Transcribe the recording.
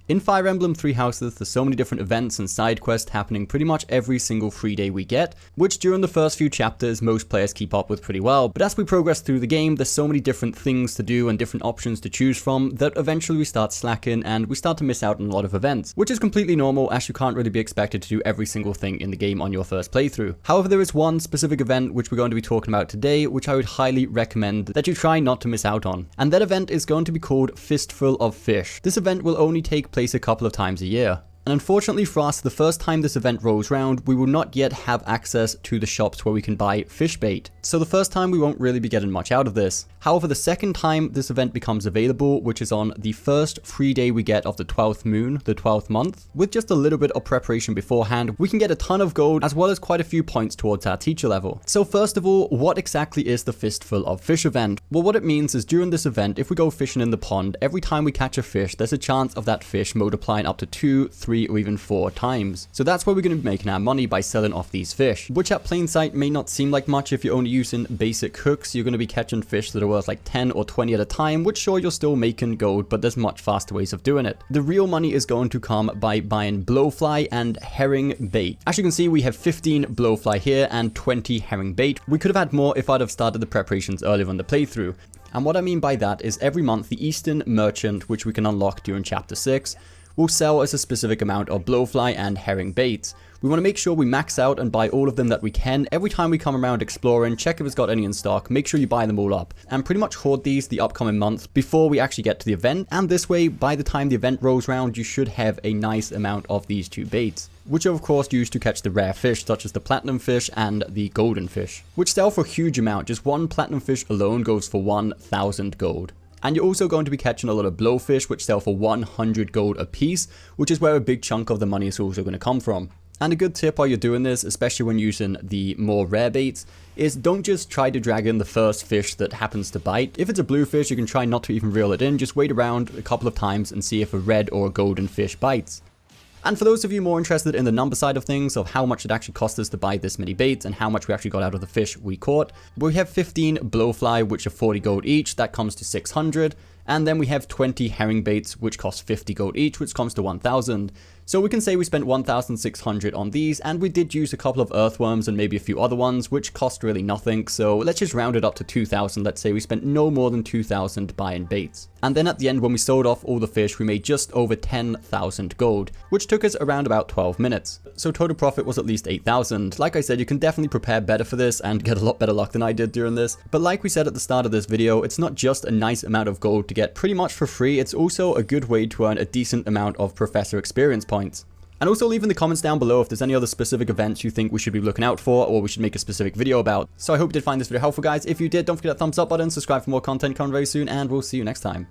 In Fire Emblem Three Houses, there's so many different events and side quests happening pretty much every single free day we get, which during the first few chapters most players keep up with pretty well, but as we progress through the game there's so many different things to do and different options to choose from that eventually we start slacking and we start to miss out on a lot of events, which is completely normal as you can't really be expected to do every single thing in the game on your first playthrough. However, there is one specific event which we're going to be talking about today which I would highly recommend that you try not to miss out on, and that event is going to be called Fistful of Fish. This event will only take place a couple of times a year. And unfortunately for us, the first time this event rolls around, we will not yet have access to the shops where we can buy fish bait. So the first time we won't really be getting much out of this. However, the second time this event becomes available, which is on the first free day we get of the 12th moon, the 12th month, with just a little bit of preparation beforehand, we can get a ton of gold as well as quite a few points towards our teacher level. So first of all, what exactly is the Fistful of Fish event? Well, what it means is during this event, if we go fishing in the pond, every time we catch a fish, there's a chance of that fish multiplying up to 2, 3, or even 4 times. So that's where we're going to be making our money, by selling off these fish, which at plain sight may not seem like much if you're only using basic hooks. You're going to be catching fish that are worth like 10 or 20 at a time, which sure, you're still making gold, but there's much faster ways of doing it. The real money is going to come by buying blowfly and herring bait. As you can see, we have 15 blowfly here and 20 herring bait. We could have had more if I'd have started the preparations earlier on the playthrough. And what I mean by that is every month the Eastern Merchant, which we can unlock during chapter 6, will sell us a specific amount of blowfly and herring baits. We want to make sure we max out and buy all of them that we can. Every time we come around exploring, check if it's got any in stock, make sure you buy them all up, and pretty much hoard these the upcoming month before we actually get to the event. And this way, by the time the event rolls around, you should have a nice amount of these two baits, which are of course used to catch the rare fish such as the platinum fish and the golden fish, which sell for a huge amount. Just one platinum fish alone goes for 1,000 gold. And you're also going to be catching a lot of blowfish, which sell for 100 gold a piece, which is where a big chunk of the money is also going to come from. And a good tip while you're doing this, especially when using the more rare baits, is don't just try to drag in the first fish that happens to bite. If it's a blue fish, you can try not to even reel it in, just wait around a couple of times and see if a red or a golden fish bites. And for those of you more interested in the number side of things, of how much it actually cost us to buy this many baits and how much we actually got out of the fish we caught, we have 15 blowfly, which are 40 gold each, that comes to 600. And then we have 20 herring baits, which cost 50 gold each, which comes to 1,000. So we can say we spent 1,600 on these, and we did use a couple of earthworms and maybe a few other ones, which cost really nothing. So let's just round it up to 2,000. Let's say we spent no more than 2,000 buying baits. And then at the end, when we sold off all the fish, we made just over 10,000 gold, which took us around about 12 minutes. So total profit was at least 8,000. Like I said, you can definitely prepare better for this and get a lot better luck than I did during this. But like we said at the start of this video, it's not just a nice amount of gold to get pretty much for free. It's also a good way to earn a decent amount of professor experience points. And also leave in the comments down below if there's any other specific events you think we should be looking out for or we should make a specific video about. So I hope you did find this video helpful, guys. If you did, don't forget that thumbs up button, subscribe for more content coming very soon, and we'll see you next time.